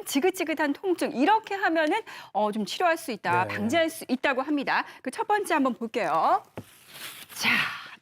지긋지긋한 통증 이렇게 하면은 좀 치료할 수 있다, 네. 방지할 수 있다고 합니다. 그 첫 번째 한번 볼게요. 자,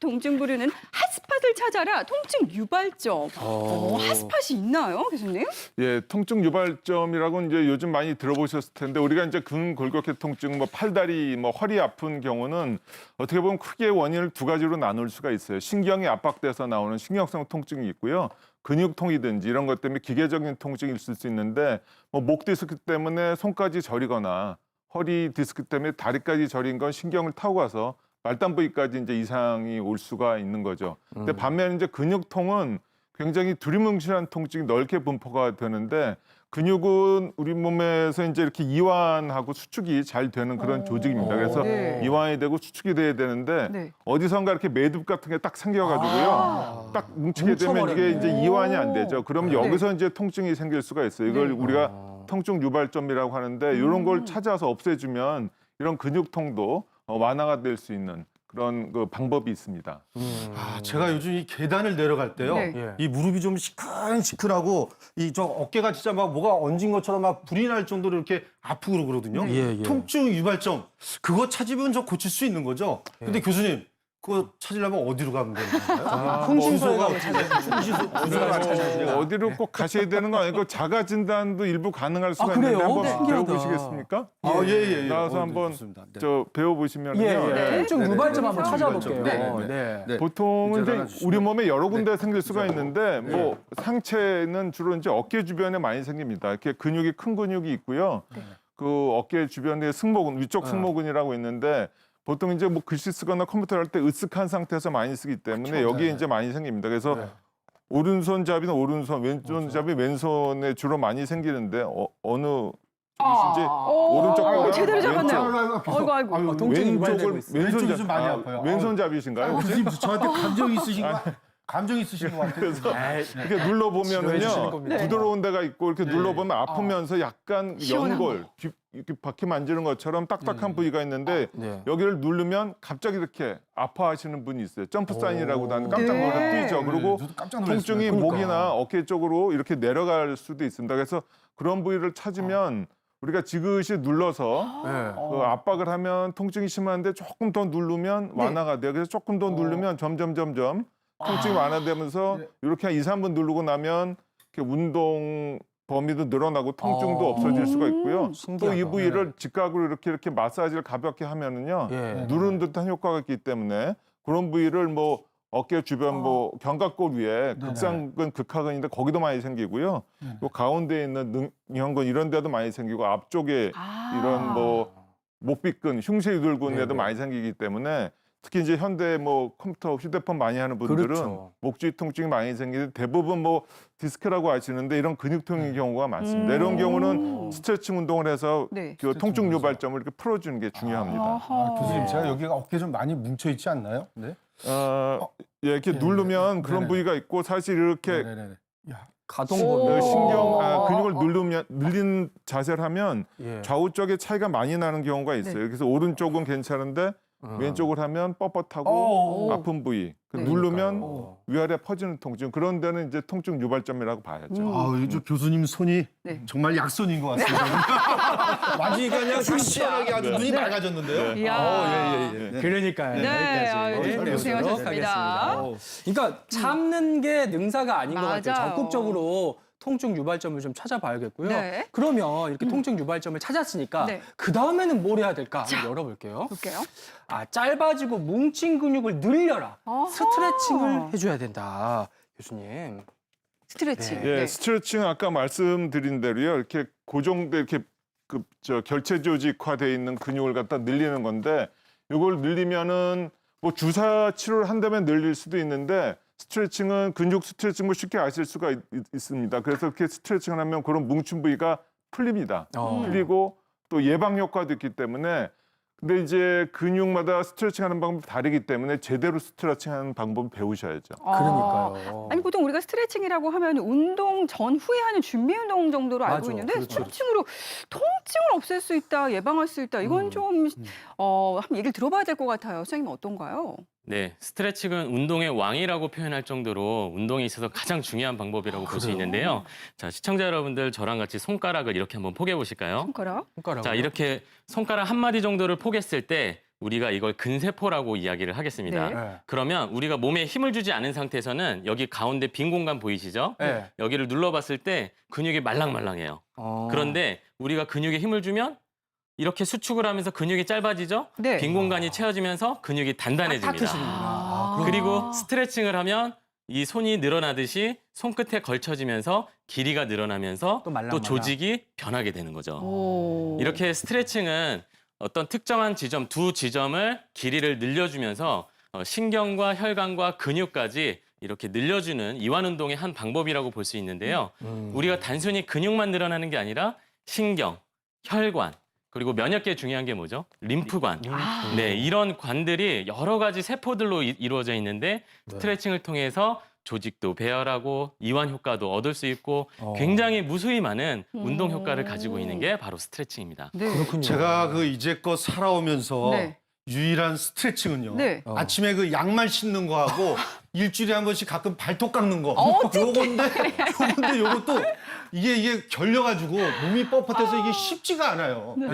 통증 부르는 핫스팟을 찾아라. 통증 유발점. 핫스팟이 있나요, 교수님? 예, 통증 유발점이라고 이제 요즘 많이 들어보셨을 텐데 우리가 이제 근골격계 통증, 뭐 팔다리, 뭐 허리 아픈 경우는 어떻게 보면 크게 원인을 두 가지로 나눌 수가 있어요. 신경이 압박돼서 나오는 신경성 통증이 있고요. 근육통이든지 이런 것 때문에 기계적인 통증이 있을 수 있는데 뭐 목 디스크 때문에 손까지 저리거나 허리 디스크 때문에 다리까지 저린 건 신경을 타고 가서 말단 부위까지 이제 이상이 올 수가 있는 거죠. 근데 반면 이제 근육통은 굉장히 두리뭉실한 통증이 넓게 분포가 되는데 근육은 우리 몸에서 이제 이렇게 이완하고 수축이 잘 되는 그런 조직입니다. 그래서 네. 이완이 되고 수축이 돼야 되는데 네. 어디선가 이렇게 매듭 같은 게 딱 생겨가지고요. 딱 뭉치게 되면 이게 이제 이완이 안 되죠. 그럼 네. 여기서 이제 통증이 생길 수가 있어요. 이걸 네. 우리가 통증 유발점이라고 하는데 이런 걸 찾아서 없애주면 이런 근육통도 완화가 될 수 있는 그런 그 방법이 있습니다. 아, 제가 요즘 이 계단을 내려갈 때요. 네. 이 무릎이 좀 시큰시큰하고 이 좀 어깨가 진짜 막 뭐가 얹은 것처럼 막 불이 날 정도로 이렇게 아프고 그러거든요. 통증 유발점 그거 찾으면 저 고칠 수 있는 거죠. 근데 교수님 그거 찾으려면 어디로 가면 되는 건가요? 흥신소가 주소가 찾아야 어디로 꼭 가셔야 되는 거 아니고 자가 진단도 일부 가능할 수가 그래요? 있는데 한번 신기하다. 배워보시겠습니까? 예. 나와서 한번 좋습니다. 네. 저 배워보시면요. 네. 통증 유발점 한번 통증 찾아볼게요. 유발점. 네. 보통은 문제 이제 하나 주시면. 우리 몸에 여러 군데 생길 수가 그렇죠. 있는데 뭐 상체는 주로 이제 어깨 주변에 많이 생깁니다. 이렇게 근육이 큰 근육이 있고요. 그 어깨 주변에 승모근, 위쪽 승모근이라고 있는데 보통 이제 뭐 글씨 쓰거나 컴퓨터 할 때 으쓱한 상태에서 많이 쓰기 때문에 여기에 이제 많이 생깁니다. 그래서 오른손잡이는 오른손, 왼손잡이 왼손에 주로 많이 생기는데 어느 이제 오른쪽 제대로 왼쪽. 잡았네요. 아이고. 통증이 유발되고 있어요. 왼쪽이 좀 많이 아파요. 왼손잡이신가요? 혹시? 교수님 저한테 감정 있으신 것 같아요. 이렇게 치료해 주시는 눌러보면은요 겁니다. 부드러운 데가 있고 이렇게 눌러보면 아프면서 약간 시원한 연골 이렇게 바퀴 만지는 것처럼 딱딱한 부위가 있는데 네. 여기를 누르면 갑자기 이렇게 아파하시는 분이 있어요. 점프 사인이라고 하는 깜짝 놀라 네. 뛰죠. 그리고 저도 깜짝 놀랐어요. 통증이 그러니까. 목이나 어깨 쪽으로 이렇게 내려갈 수도 있습니다. 그래서 그런 부위를 찾으면 우리가 지그시 눌러서 그 압박을 하면 통증이 심한데 조금 더 누르면 완화가 돼요. 그래서 조금 더 누르면 점점 통증이 완화되면서 이렇게 한 2, 3분 누르고 나면 이렇게 운동 범위도 늘어나고 통증도 없어질 수가 있고요. 또 이 신기하다. 부위를 직각으로 이렇게 마사지를 가볍게 하면은요. 누른 듯한 효과가 있기 때문에 그런 부위를 뭐 어깨 주변 뭐 견갑골 위에 극상근, 극하근인데 거기도 많이 생기고요. 또 가운데 있는 능형근 이런 데도 많이 생기고 앞쪽에 이런 뭐 목비근, 흉쇄유돌근에도 많이 생기기 때문에 특히 이제 현대 뭐 컴퓨터, 휴대폰 많이 하는 분들은 그렇죠. 목주위 통증이 많이 생기는데 대부분 뭐 디스크라고 아시는데 이런 근육통인 경우가 많습니다. 이런 경우는 스트레칭 운동을 해서 네. 그 통증 유발점을 이렇게 풀어주는 게 중요합니다. 교수님 제가 여기가 어깨 좀 많이 뭉쳐 있지 않나요? 네. 예, 이렇게 누르면 그런 네네. 부위가 있고 사실 이렇게 네네네. 가동범위. 근육을 늘린 자세를 하면 좌우 쪽에 차이가 많이 나는 경우가 있어요. 그래서 오른쪽은 괜찮은데 왼쪽을 하면 뻣뻣하고 아픈 부위. 누르면 위아래 퍼지는 통증. 그런 데는 이제 통증 유발점이라고 봐야죠. 저 교수님 손이 네. 정말 약손인 것 같습니다. 완전히 그냥 시원하게 아주 눈이 맑아졌는데요. 이야. 예. 그러니까요. 네, 아유, 여기까지 고생하셨습니다. 하겠습니다. 그러니까 참는 게 능사가 아닌 것 같아요. 맞아요. 적극적으로 통증 유발점을 좀 찾아봐야겠고요. 네. 그러면 이렇게 통증 유발점을 찾았으니까 네. 그 다음에는 뭘 해야 될까 한번 열어볼게요. 볼게요. 짧아지고 뭉친 근육을 늘려라. 어허. 스트레칭을 해줘야 된다. 교수님. 스트레칭. 네. 예, 스트레칭 아까 말씀드린 대로요. 이렇게 고정돼 이렇게 결체 조직화돼 있는 근육을 갖다 늘리는 건데 이걸 늘리면은 뭐 주사 치료를 한다면 늘릴 수도 있는데 스트레칭은 근육 스트레칭 뭐 쉽게 아실 수가 있습니다. 그래서 이렇게 스트레칭을 하면 그런 뭉친 부위가 풀립니다. 풀리고 또 예방 효과도 있기 때문에 근데 이제 근육마다 스트레칭하는 방법이 다르기 때문에 제대로 스트레칭하는 방법을 배우셔야죠. 그러니까요. 아니 보통 우리가 스트레칭이라고 하면 운동 전후에 하는 준비 운동 정도로 알고 맞아. 있는데 그렇죠, 스트레칭으로 통증을 없앨 수 있다, 예방할 수 있다. 이건 좀 한번 얘기를 들어봐야 될 것 같아요. 선생님 어떤가요? 네, 스트레칭은 운동의 왕이라고 표현할 정도로 운동에 있어서 가장 중요한 방법이라고 볼 수 있는데요. 자, 시청자 여러분들 저랑 같이 손가락을 이렇게 한번 포개 보실까요? 손가락. 자, 이렇게 손가락 한 마디 정도를 포갰을 때 우리가 이걸 근세포라고 이야기를 하겠습니다. 네. 그러면 우리가 몸에 힘을 주지 않은 상태에서는 여기 가운데 빈 공간 보이시죠? 네. 여기를 눌러봤을 때 근육이 말랑말랑해요. 그런데 우리가 근육에 힘을 주면 이렇게 수축을 하면서 근육이 짧아지죠? 네. 빈 공간이 채워지면서 근육이 단단해집니다. 탁해지는구나. 그리고 스트레칭을 하면 이 손이 늘어나듯이 손끝에 걸쳐지면서 길이가 늘어나면서 또 말랑말랑. 또 조직이 변하게 되는 거죠. 오. 이렇게 스트레칭은 어떤 특정한 지점, 두 지점을 길이를 늘려주면서 신경과 혈관과 근육까지 이렇게 늘려주는 이완 운동의 한 방법이라고 볼 수 있는데요. 우리가 단순히 근육만 늘어나는 게 아니라 신경, 혈관, 그리고 면역계에 중요한 게 뭐죠? 림프관. 네, 이런 관들이 여러 가지 세포들로 이루어져 있는데 스트레칭을 통해서 조직도 배열하고 이완 효과도 얻을 수 있고 굉장히 무수히 많은 운동 효과를 가지고 있는 게 바로 스트레칭입니다. 네. 그렇군요. 제가 그 이제껏 살아오면서 네. 유일한 스트레칭은요. 네. 아침에 그 양말 신는 거 하고 일주일에 한 번씩 가끔 발톱 깎는 거. 요건데 요것도 이게 결려가지고 몸이 뻣뻣해서 이게 쉽지가 않아요. 네.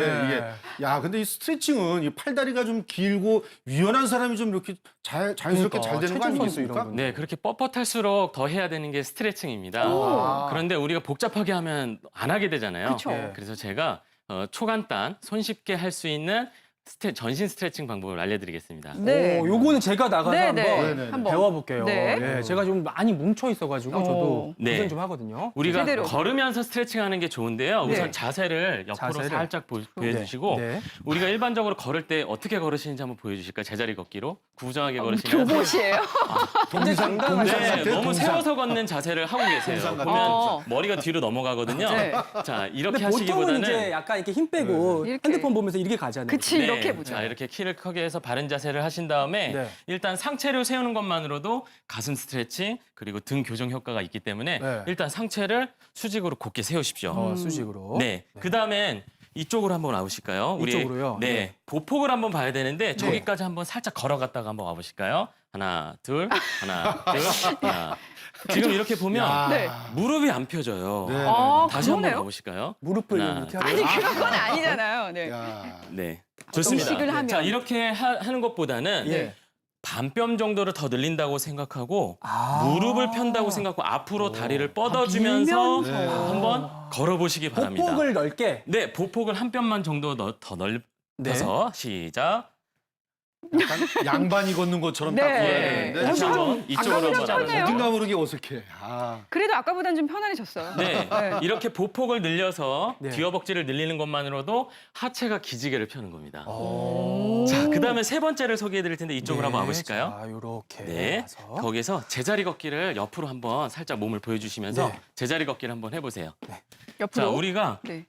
이게 근데 이 스트레칭은 이 팔다리가 좀 길고 유연한 사람이 좀 이렇게 자연스럽게 잘 되는 거 체중 선수 이런 아니겠습니까? 거. 네, 그렇게 뻣뻣할수록 더 해야 되는 게 스트레칭입니다. 그런데 우리가 복잡하게 하면 안 하게 되잖아요. 그쵸. 네. 그래서 제가 초간단, 손쉽게 할 수 있는 전신 스트레칭 방법을 알려드리겠습니다. 네. 요거는 제가 나가서 네, 한번 네. 네네. 한번. 배워볼게요. 네. 예, 제가 좀 많이 뭉쳐 있어가지고 저도 네. 고생 좀 하거든요. 우리가 제대로. 걸으면서 스트레칭하는 게 좋은데요. 네. 우선 자세를 옆으로 자세를. 살짝 보여주시고 네. 우리가 일반적으로 걸을 때 어떻게 걸으시는지 한번 보여주실까요? 제자리 걷기로 구부정하게 걸으시면 교보시예요. 굉장히 당당하게. 네, 상태, 너무 동상. 세워서 걷는 자세를 하고 계세요. 동상 같은 그러면 동상. 머리가 뒤로 넘어가거든요. 네. 자, 이렇게 근데 보통은 하시기보다는 이제 약간 이렇게 힘 빼고 이렇게. 핸드폰 보면서 이렇게 가잖아요. 그치, 네, 이렇게 보죠. 자, 이렇게 키를 크게 해서 바른 자세를 하신 다음에 네. 일단 상체를 세우는 것만으로도 가슴 스트레칭 그리고 등 교정 효과가 있기 때문에 네. 일단 상체를 수직으로 곧게 세우십시오. 수직으로. 네. 그다음엔 이쪽으로 한번 와보실까요? 이쪽으로요? 네. 네. 보폭을 한번 봐야 되는데 저기까지 한번 살짝 걸어갔다가 한번 와보실까요? 하나, 둘, 하나, 둘, 하나. 지금 이렇게 보면 네. 무릎이 안 펴져요. 네. 다시 한번 그러네요. 가보실까요? 무릎을 하나, 이렇게 하고. 아니 그런 건 아니잖아요. 네. 야. 네. 좋습니다. 의식을 하면. 자, 이렇게 하는 것보다는 예. 반뼘 정도를 더 늘린다고 생각하고 아. 무릎을 편다고 생각하고 앞으로 다리를 뻗어주면서 밀면서. 네. 한번 걸어보시기 바랍니다. 보폭을 넓게. 네, 보폭을 한 뼘만 정도 더 넓혀서 시작. 약간 양반이 걷는 것처럼 네. 딱 걸어야 예, 되는데 다시 한번 이쪽으로 아까보다 한번 편해요. 와보세요. 어딘가 모르게 어색해. 그래도 아까보다는 좀 편안해졌어요. 네, 이렇게 보폭을 늘려서 네. 뒤허벅지를 늘리는 것만으로도 하체가 기지개를 펴는 겁니다. 오. 자, 그다음에 세 번째를 소개해드릴 텐데 이쪽으로 한번 와보실까요? 자, 요렇게. 네, 가서. 거기서 제자리 걷기를 옆으로 한번 살짝 몸을 보여주시면서 네. 제자리 걷기를 한번 해보세요. 옆으로. 자, 우리가 네.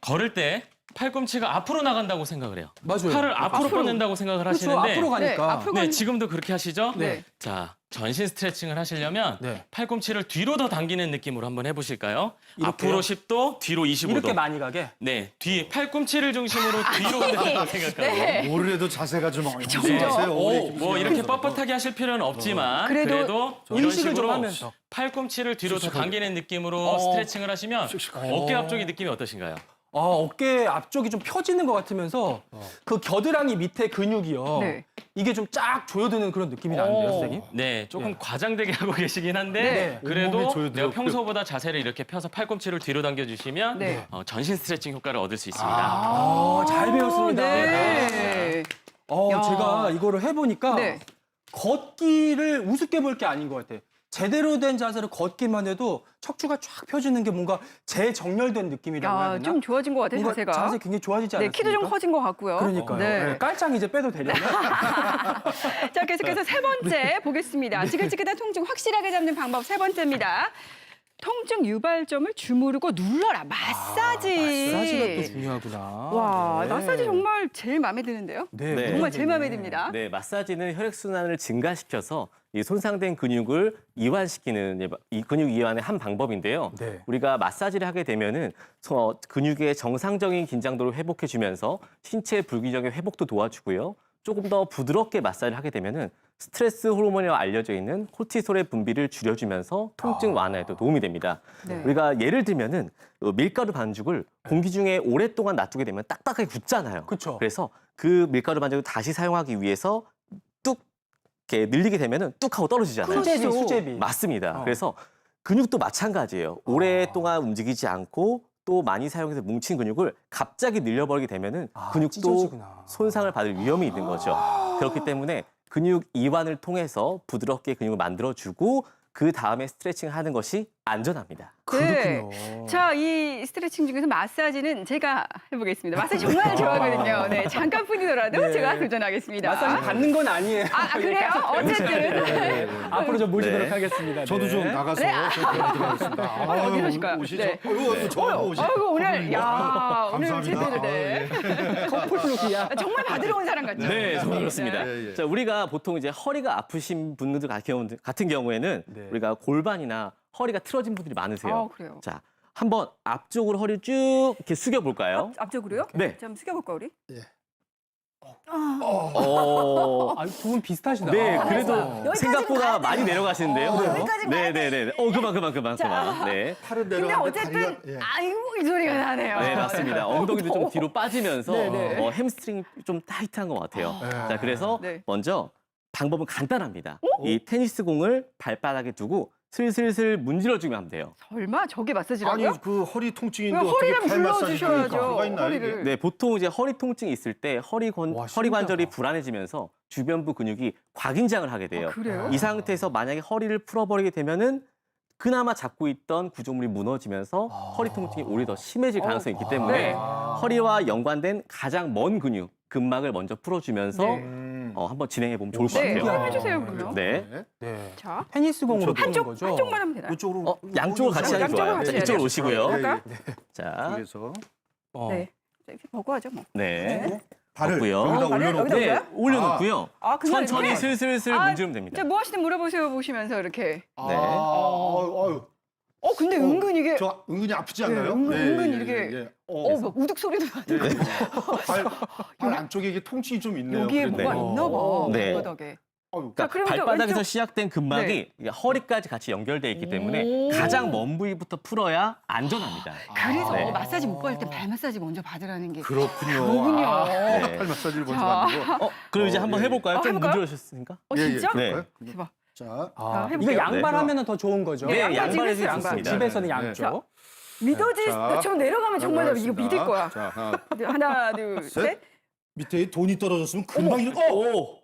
걸을 때 팔꿈치가 앞으로 나간다고 생각을 해요. 맞아요. 팔을 앞으로 앞으로. 뻗는다고 생각을 그렇죠. 하시는데 앞으로 가니까. 네, 앞으로 네, 간- 지금도 그렇게 하시죠? 네. 자, 전신 스트레칭을 하시려면 네. 팔꿈치를 뒤로 더 당기는 느낌으로 한번 해보실까요? 이렇게요? 앞으로 10도, 뒤로 25도. 이렇게 많이 가게. 네, 팔꿈치를 중심으로 뒤로 간다고 생각하고. 네. 뭐를 해도 자세가 좀 점점. 이상하세요. 뭐 이렇게 뻣뻣하게 하실 필요는 없지만 그래도 그래도 이런 인식을 좀 식으로 하면서. 팔꿈치를 뒤로 더 당기는 느낌으로 스트레칭을 하시면 어깨 앞쪽의 느낌이 어떠신가요? 어깨 앞쪽이 좀 펴지는 것 같으면서 그 겨드랑이 밑에 근육이요. 네. 이게 좀 쫙 조여드는 그런 느낌이 나는데요, 선생님? 네, 조금 과장되게 하고 계시긴 한데 네. 그래도 온몸이 조여들었고요. 내가 평소보다 자세를 이렇게 펴서 팔꿈치를 뒤로 당겨주시면 네. 전신 스트레칭 효과를 얻을 수 있습니다. 잘 배웠습니다. 네. 야. 제가 이거를 해보니까 네. 걷기를 우습게 볼 게 아닌 것 같아요. 제대로 된 자세로 걷기만 해도 척추가 쫙 펴지는 게 뭔가 재정렬된 느낌이라고 해야 야, 되나? 좀 좋아진 것 같아요, 뭔가 자세가. 자세 굉장히 좋아지지 네, 않았습니까? 키도 좀 커진 것 같고요. 그러니까요. 네. 네, 깔짱 이제 빼도 되려나? 자, 계속해서 세 번째 보겠습니다. 지글지글한 통증 확실하게 잡는 방법 세 번째입니다. 통증 유발점을 주무르고 눌러라. 마사지. 마사지가 또 중요하구나. 와, 네. 마사지 정말 제일 마음에 드는데요. 네, 네. 정말 제일 마음에 듭니다. 네, 마사지는 혈액순환을 증가시켜서 이 손상된 근육을 이완시키는 이 근육 이완의 한 방법인데요. 네. 우리가 마사지를 하게 되면은 근육의 정상적인 긴장도를 회복해주면서 신체 불균형의 회복도 도와주고요. 조금 더 부드럽게 마사지를 하게 되면은 스트레스 호르몬이라고 알려져 있는 코르티솔의 분비를 줄여주면서 통증 완화에도 도움이 됩니다. 네. 우리가 예를 들면은 밀가루 반죽을 공기 중에 오랫동안 놔두게 되면 딱딱하게 굳잖아요. 그쵸. 그래서 그 밀가루 반죽을 다시 사용하기 위해서 뚝 이렇게 늘리게 되면은 뚝 하고 떨어지잖아요. 수제비, 수제비. 맞습니다. 그래서 근육도 마찬가지예요. 오랫동안 움직이지 않고 또 많이 사용해서 뭉친 근육을 갑자기 늘려버리게 되면은 근육도 찢어지구나. 손상을 받을 위험이 있는 거죠. 그렇기 때문에 근육 이완을 통해서 부드럽게 근육을 만들어주고 그 다음에 스트레칭을 하는 것이 안전합니다. 네. 그렇군요. 자, 이 스트레칭 중에서 마사지는 제가 해보겠습니다. 마사지 정말 좋아하거든요. 네, 잠깐뿐이더라도 네. 제가 도전하겠습니다. 마사지 받는 건 아니에요. 그래요? 어쨌든. 앞으로 좀 모시도록 네. 하겠습니다. 저도 좀 네. 나가서 네. 좀 도와드리겠습니다. 어디 가실까요? 오시죠. 네. 아이고, 저하고 오시죠. 아이고, 오늘, 야, 오늘 감사합니다. 제대로 네. 커플룩이야. 정말 받으러 온 사람 같죠? 네, 정말 그렇습니다. 예, 예. 자, 우리가 보통 이제 허리가 아프신 분들 같은 경우에는 네. 우리가 골반이나 허리가 틀어진 분들이 많으세요. 그래요. 자, 한번 앞쪽으로 허리를 쭉 이렇게 숙여 볼까요? 앞쪽으로요? 네. 좀 숙여볼까, 우리? 두 분 비슷하시다. 네, 아, 그래도 여기까지는 생각보다 가야 많이 내려가시는데요. 여기까지는 가야 네. 그만. 네. 팔은 근데 내려가는데 어쨌든, 다리가- 예. 아이고, 이 소리가 나네요. 네, 맞습니다. 엉덩이도 좀 뒤로 빠지면서 네네. 햄스트링이 좀 타이트한 것 같아요. 자, 그래서 네. 먼저 방법은 간단합니다. 이 테니스 공을 발바닥에 두고 슬슬슬 문질러주면 하면 돼요. 설마 저게 아니 마사지라고요? 그 허리 통증인데 왜 어떻게 허리를 팔 마사지 불러주셔야죠, 효과가 있나요? 허리를. 이게? 네, 보통 이제 허리 통증이 있을 때 와, 허리 신기하다. 관절이 불안해지면서 주변부 근육이 과긴장을 하게 돼요. 그래요? 이 상태에서 만약에 허리를 풀어버리게 되면은 그나마 잡고 있던 구조물이 무너지면서 허리 통증이 오히려 더 심해질 가능성이 있기 때문에 네. 허리와 연관된 가장 먼 근육, 근막을 먼저 풀어주면서 한번 진행해 보면 좋을 것 네, 같아요. 설명해 주세요, 그러면. 네. 네. 네. 자, 테니스 공으로 푸는 거죠? 한쪽만 하면 되나요? 이쪽으로 양쪽으로 같이 하는 게 양쪽으로 좋아요. 같이 해야 이쪽으로 돼요. 오시고요. 할까요? 자, 그래서 네. 이렇게 보고 하죠, 뭐. 네. 발을 없고요. 여기다 발을 올려놓고 여기다 네, 올려요? 올려놓고요. 그냥 천천히 이렇게? 슬슬슬 문지르면 됩니다. 뭐 하시든 물어보세요, 보시면서 이렇게. 네. 아유, 근데 은근 이게, 저 은근히 아프지 않나요? 은근 이렇게- 막 우득 소리도 나요. 발 안쪽에 이게 통증이 좀 있네요. 여기에 그래도. 뭐가 있나 봐, 네. 발바닥에. 아유, 자, 그러니까 그럼 저 발바닥에서 왼쪽- 시작된 근막이 이게 허리까지 같이 연결돼 있기 때문에 오. 가장 먼 부위부터 풀어야 안전합니다. 그래서 네. 마사지 못 받을 때 발 마사지 먼저 받으라는 게. 그렇군요. 그렇군요. 네. 팔 마사지를 먼저 자. 받는 거. 그럼 이제 한번 예, 예. 해볼까요? 좀 해볼까요? 문지르셨으니까? 진짜? 네. 그럴까요? 대박. 자, 해볼게요. 이거 양발하면 더 좋은 거죠? 네, 양발 양발에서 집에서 양발. 좋습니다. 집에서는 네. 양쪽. 믿어질, 저 내려가면 정말 나 이거 믿을 거야. 자, 하나, 둘, 셋. 밑에 돈이 떨어졌으면 금방 이렇게. 오!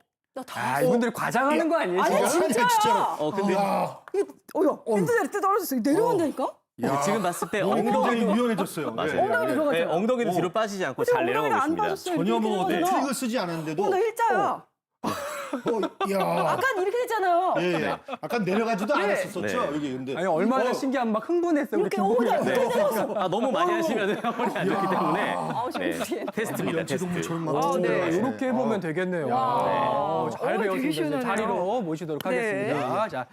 이분들이 과장하는 거 아니에요, 지금? 진짜로. 근데 야, 핸드폰 떨어졌어. 내려간다니까? 야. 지금 봤을 때 몸이 굉장히 엉덩이도, 유연해졌어요. 맞아요. 예, 예, 예. 네, 엉덩이도 뒤로 빠지지 않고 잘 내려가고 안 있습니다. 빠졌어요. 전혀 뭐 이렇게 트릭을 쓰지 않았는데도. 나 일자야. 야. 아까 이렇게 됐잖아요. 예, 예. 아까 내려가지도 네. 않았었죠. 네. 여기 근데. 아니, 얼마나 신기하면 막 흥분했어요, 우리 이렇게 김부부가. 너무 많이 하시면 허리 안 좋기 때문에 정말 네, 미치겠네. 테스트입니다. 테스트. 연체동물처럼 막. 아, 네. 이렇게 해보면 되겠네요. 잘 되게 배웠습니다. 이제 시원하네요. 자리로 모시도록 네. 하겠습니다. 자,